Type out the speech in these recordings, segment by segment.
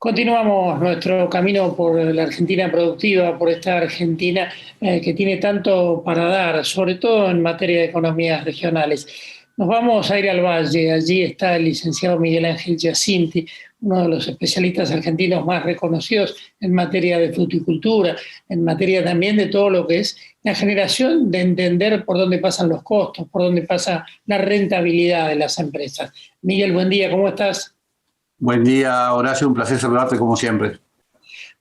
Continuamos nuestro camino por la Argentina productiva, por esta Argentina que tiene tanto para dar, sobre todo en materia de economías regionales. Nos vamos a ir al Valle, allí está el licenciado Miguel Ángel Giacinti, uno de los especialistas argentinos más reconocidos en materia de fruticultura, en materia también de todo lo que es la generación de entender por dónde pasan los costos, por dónde pasa la rentabilidad de las empresas. Miguel, buen día, ¿cómo estás? Buen día, Horacio, un placer saludarte como siempre.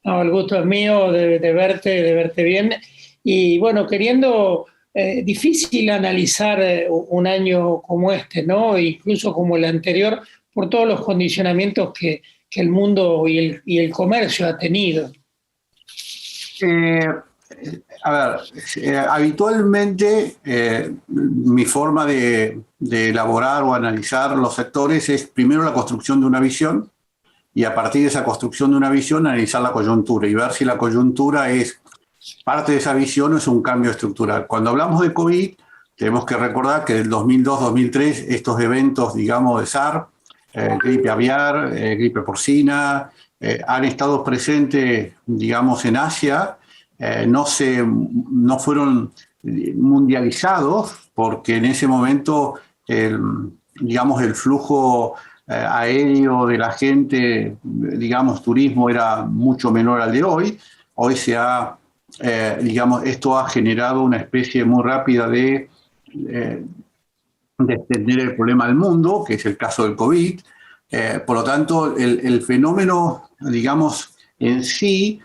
No, el gusto es mío de verte bien. Y bueno, queriendo, difícil analizar un año como este, ¿no? Incluso como el anterior, por todos los condicionamientos que el mundo y el comercio ha tenido. Eh, Habitualmente mi forma de elaborar o analizar los sectores es primero la construcción de una visión y a partir de esa construcción de una visión analizar la coyuntura y ver si la coyuntura es parte de esa visión o es un cambio estructural. Cuando hablamos de COVID, tenemos que recordar que del 2002-2003 estos eventos, digamos, de SARS, gripe aviar, gripe porcina, han estado presentes, digamos, en Asia. No fueron mundializados porque en ese momento el flujo aéreo de la gente, digamos, turismo era mucho menor al de hoy. Hoy esto ha generado una especie muy rápida de extender el problema al mundo, que es el caso del COVID. Por lo tanto, el fenómeno, digamos, en sí,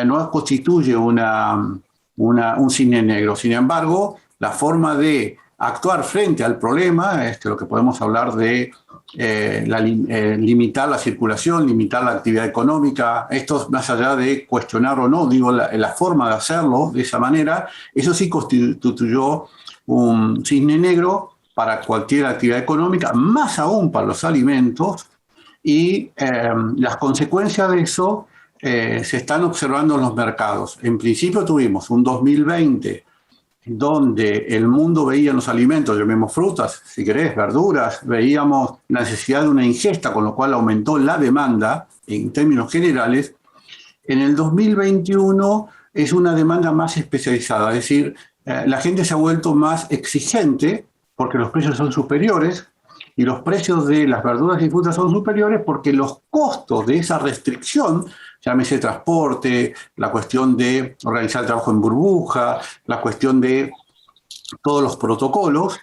no constituye un cisne negro. Sin embargo, la forma de actuar frente al problema, lo que podemos hablar de limitar la circulación, limitar la actividad económica, esto más allá de cuestionar o no, digo, la forma de hacerlo de esa manera, eso sí constituyó un cisne negro para cualquier actividad económica, más aún para los alimentos, y las consecuencias de eso se están observando en los mercados. En principio tuvimos un 2020 donde el mundo veía en los alimentos, llamemos frutas, si querés, verduras, veíamos la necesidad de una ingesta, con lo cual aumentó la demanda en términos generales. En el 2021 es una demanda más especializada, es decir, la gente se ha vuelto más exigente porque los precios son superiores, y los precios de las verduras y frutas son superiores porque los costos de esa restricción, llámese transporte, la cuestión de organizar el trabajo en burbuja, la cuestión de todos los protocolos,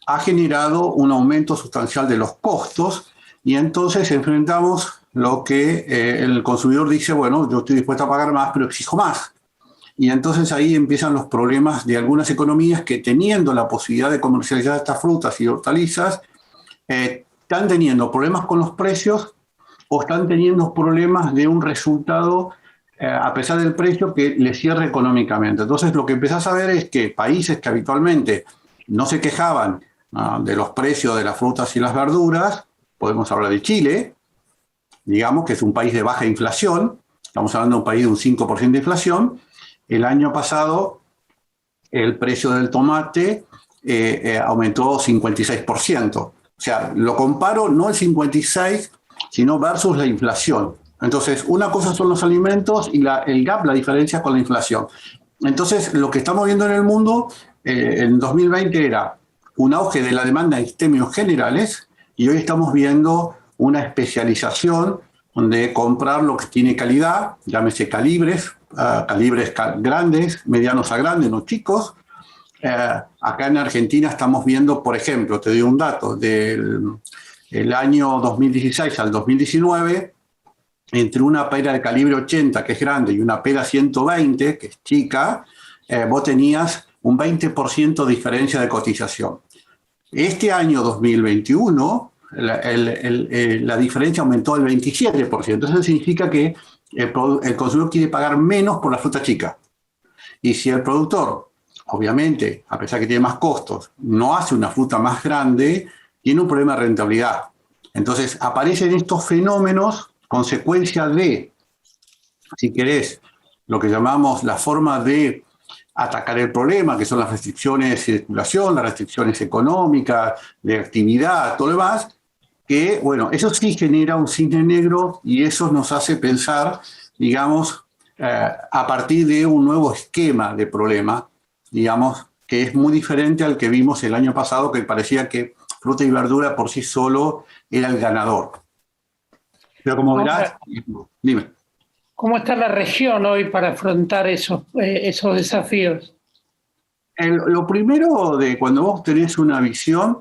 ha generado un aumento sustancial de los costos y entonces enfrentamos lo que el consumidor dice, bueno, yo estoy dispuesto a pagar más, pero exijo más. Y entonces ahí empiezan los problemas de algunas economías que teniendo la posibilidad de comercializar estas frutas y hortalizas, están teniendo problemas con los precios o están teniendo problemas de un resultado, a pesar del precio, que les cierre económicamente. Entonces lo que empezás a ver es que países que habitualmente no se quejaban de los precios de las frutas y las verduras, podemos hablar de Chile, digamos que es un país de baja inflación, estamos hablando de un país de un 5% de inflación. El año pasado el precio del tomate aumentó 56%. O sea, lo comparo no el 56, sino versus la inflación. Entonces, una cosa son los alimentos y el gap, la diferencia con la inflación. Entonces, lo que estamos viendo en el mundo en 2020 era un auge de la demanda en términos generales y hoy estamos viendo una especialización de comprar lo que tiene calidad, llámese calibres grandes, medianos a grandes, no chicos. Acá en Argentina estamos viendo, por ejemplo, te doy un dato, del año 2016 al 2019, entre una pera de calibre 80, que es grande, y una pera 120, que es chica, vos tenías un 20% de diferencia de cotización. Este año 2021, la diferencia aumentó al 27%. Eso significa que el consumidor quiere pagar menos por la fruta chica. Y si el productor, obviamente, a pesar que tiene más costos, no hace una fruta más grande, tiene un problema de rentabilidad. Entonces aparecen estos fenómenos, consecuencia de, si querés, lo que llamamos la forma de atacar el problema, que son las restricciones de circulación, las restricciones económicas, de actividad, todo lo demás, que, bueno, eso sí genera un cisne negro y eso nos hace pensar, digamos, a partir de un nuevo esquema de problema, digamos, que es muy diferente al que vimos el año pasado, que parecía que fruta y verdura por sí solo era el ganador. Pero como verás, Ahora, dime. ¿cómo está la región hoy para afrontar esos desafíos? Lo primero de cuando vos tenés una visión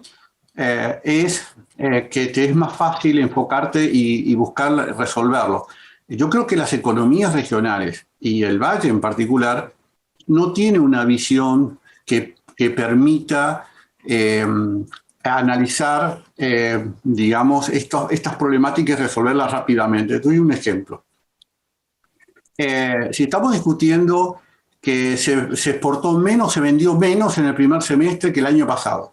es que te es más fácil enfocarte y buscar resolverlo. Yo creo que las economías regionales y el Valle en particular no tiene una visión que permita analizar, digamos, estas problemáticas y resolverlas rápidamente. Te doy un ejemplo. Si estamos discutiendo que se exportó menos, se vendió menos en el primer semestre que el año pasado.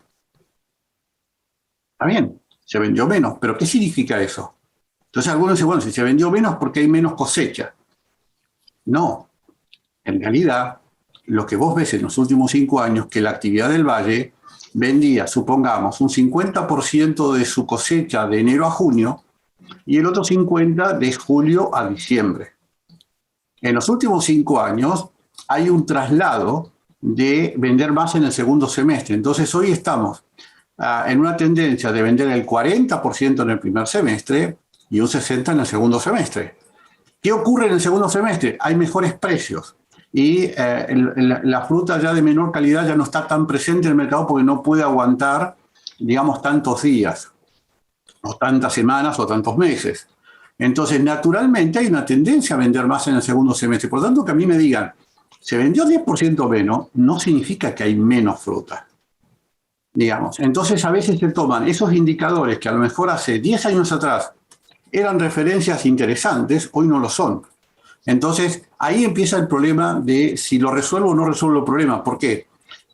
Está bien, se vendió menos, pero ¿qué significa eso? Entonces algunos dicen, bueno, si se vendió menos porque hay menos cosecha. No, en realidad lo que vos ves en los últimos 5 años, que la actividad del valle vendía, supongamos, un 50% de su cosecha de enero a junio y el otro 50% de julio a diciembre. En los últimos 5 años hay un traslado de vender más en el segundo semestre. Entonces hoy estamos en una tendencia de vender el 40% en el primer semestre y un 60% en el segundo semestre. ¿Qué ocurre en el segundo semestre? Hay mejores precios y la fruta ya de menor calidad ya no está tan presente en el mercado porque no puede aguantar, digamos, tantos días o tantas semanas o tantos meses. Entonces, naturalmente hay una tendencia a vender más en el segundo semestre. Por lo tanto, que a mí me digan, se vendió 10% menos, no significa que hay menos fruta, digamos. Entonces, a veces se toman esos indicadores que a lo mejor hace 10 años atrás eran referencias interesantes, hoy no lo son. Entonces, ahí empieza el problema de si lo resuelvo o no resuelvo el problema. ¿Por qué?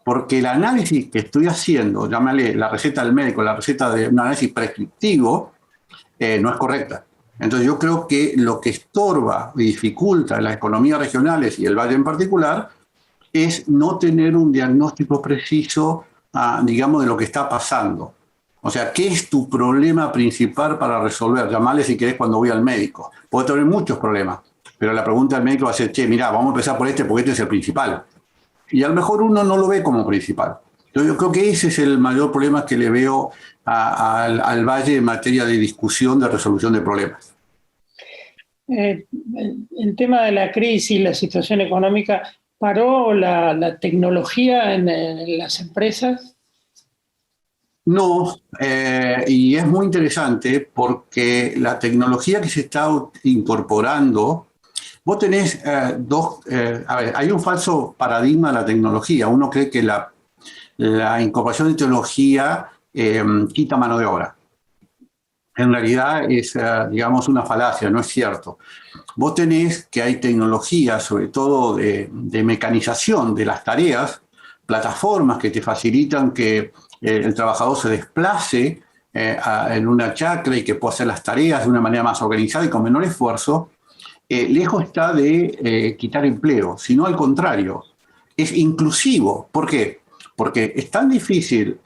Porque el análisis que estoy haciendo, llámale la receta del médico, la receta de un análisis prescriptivo, no es correcta. Entonces yo creo que lo que estorba y dificulta en las economías regionales y el Valle en particular es no tener un diagnóstico preciso, digamos, de lo que está pasando. O sea, ¿qué es tu problema principal para resolver? Llamale si querés cuando voy al médico. Puedo tener muchos problemas, pero la pregunta del médico va a ser, che, mirá, vamos a empezar por este porque este es el principal. Y a lo mejor uno no lo ve como principal. Entonces yo creo que ese es el mayor problema que le veo al Valle en materia de discusión, de resolución de problemas. El tema de la crisis, la situación económica, ¿paró la tecnología en las empresas? No, y es muy interesante porque la tecnología que se está incorporando, vos tenés a ver, hay un falso paradigma de la tecnología. Uno cree que la incorporación de tecnología quita mano de obra. En realidad es, digamos, una falacia, no es cierto. Vos tenés que hay tecnología, sobre todo de mecanización de las tareas, plataformas que te facilitan que el trabajador se desplace en una chacra y que pueda hacer las tareas de una manera más organizada y con menor esfuerzo, lejos está de quitar empleo, sino al contrario, es inclusivo. ¿Por qué? Porque es tan difícil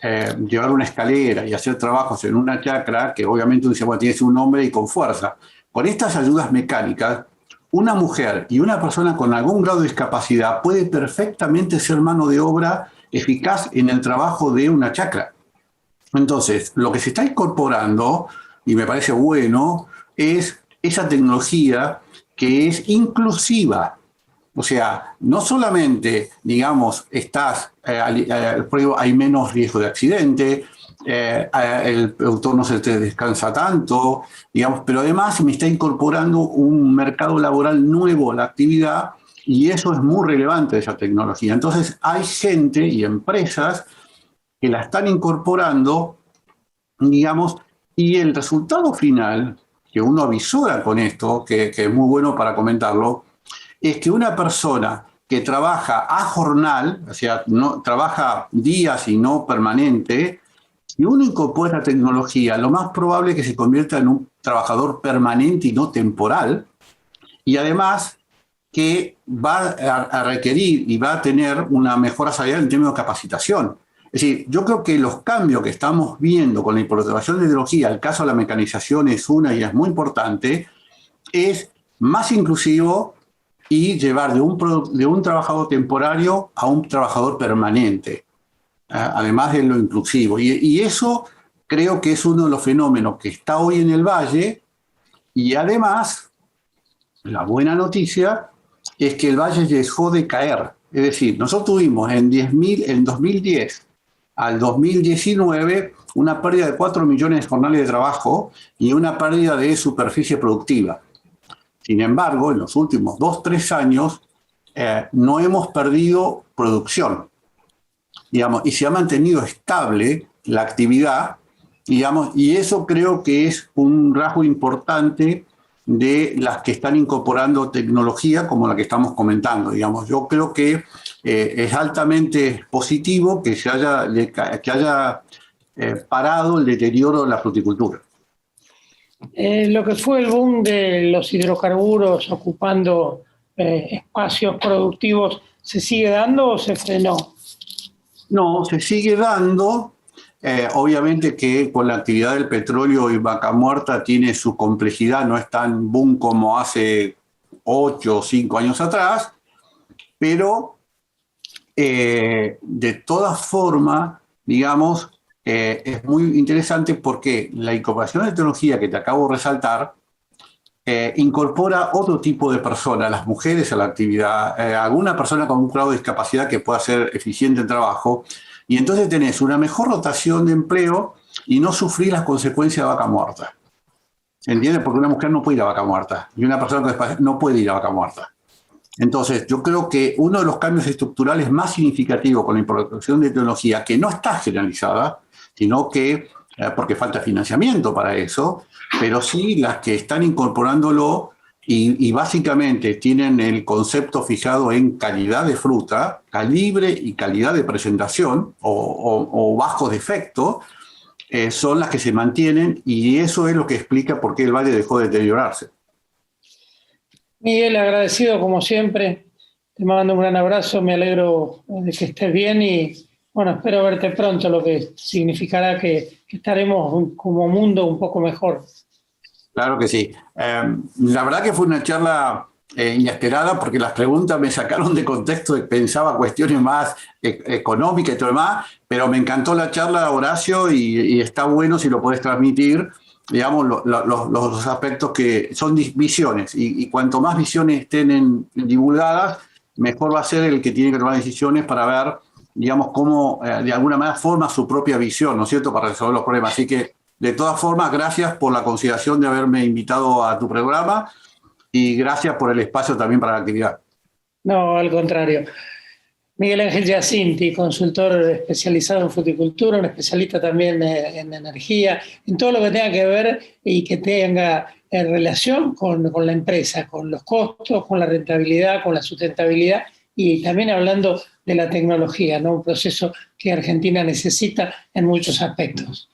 llevar una escalera y hacer trabajos en una chacra que obviamente uno dice, bueno, tienes un hombre y con fuerza. Con estas ayudas mecánicas, una mujer y una persona con algún grado de discapacidad puede perfectamente ser mano de obra eficaz en el trabajo de una chacra. Entonces, lo que se está incorporando, y me parece bueno, es esa tecnología que es inclusiva. O sea, no solamente, digamos, hay menos riesgo de accidente, el productor no se te descansa tanto, digamos, pero además me está incorporando un mercado laboral nuevo a la actividad y eso es muy relevante de esa tecnología. Entonces hay gente y empresas que la están incorporando, digamos, y el resultado final, que uno avisora con esto, que es muy bueno para comentarlo, es que una persona que trabaja a jornal, o sea, no, trabaja días y no permanente, si uno incorpora esta tecnología, lo más probable es que se convierta en un trabajador permanente y no temporal, y además que va a requerir y va a tener una mejora salarial en términos de capacitación. Es decir, yo creo que los cambios que estamos viendo con la implementación de tecnología, el caso de la mecanización es una y es muy importante, es más inclusivo y llevar de un trabajador temporario a un trabajador permanente, además de lo inclusivo. Y eso creo que es uno de los fenómenos que está hoy en el Valle, y además, la buena noticia es que el Valle dejó de caer. Es decir, nosotros tuvimos en 2010 al 2019 una pérdida de 4 millones de jornales de trabajo y una pérdida de superficie productiva. Sin embargo, en los últimos 2-3 años no hemos perdido producción, digamos, y se ha mantenido estable la actividad, digamos, y eso creo que es un rasgo importante de las que están incorporando tecnología como la que estamos comentando, digamos. Yo creo que es altamente positivo que haya parado el deterioro de la fruticultura. Lo que fue el boom de los hidrocarburos ocupando espacios productivos, ¿se sigue dando o se frenó? No, se sigue dando. Obviamente que con la actividad del petróleo y Vaca Muerta tiene su complejidad, no es tan boom como hace 8 o 5 años atrás, pero de todas formas, digamos, es muy interesante porque la incorporación de tecnología que te acabo de resaltar incorpora otro tipo de personas, las mujeres a la actividad, alguna persona con un grado de discapacidad que pueda ser eficiente en trabajo, y entonces tenés una mejor rotación de empleo y no sufrir las consecuencias de Vaca Muerta. ¿Se entiende? Porque una mujer no puede ir a Vaca Muerta y una persona con discapacidad no puede ir a Vaca Muerta. Entonces, yo creo que uno de los cambios estructurales más significativos con la incorporación de tecnología, que no está generalizada, sino que, porque falta financiamiento para eso, pero sí las que están incorporándolo y básicamente tienen el concepto fijado en calidad de fruta, calibre y calidad de presentación o bajo defecto, son las que se mantienen, y eso es lo que explica por qué el Valle dejó de deteriorarse. Miguel, agradecido como siempre. Te mando un gran abrazo, me alegro de que estés bien y bueno, espero verte pronto, lo que significará que estaremos como mundo un poco mejor. Claro que sí. La verdad que fue una charla inesperada porque las preguntas me sacaron de contexto, pensaba cuestiones más económicas y todo demás, pero me encantó la charla, Horacio, y está bueno si lo podés transmitir, digamos, los aspectos que son visiones, y cuanto más visiones estén divulgadas, mejor va a ser el que tiene que tomar decisiones para ver, digamos, cómo de alguna manera forma su propia visión, ¿no es cierto?, para resolver los problemas. Así que, de todas formas, gracias por la consideración de haberme invitado a tu programa y gracias por el espacio también para la actividad. No, al contrario. Miguel Ángel Giacinti, consultor especializado en fruticultura, un especialista también en energía, en todo lo que tenga que ver y que tenga relación con la empresa, con los costos, con la rentabilidad, con la sustentabilidad y también hablando de la tecnología, ¿no? Un proceso que Argentina necesita en muchos aspectos.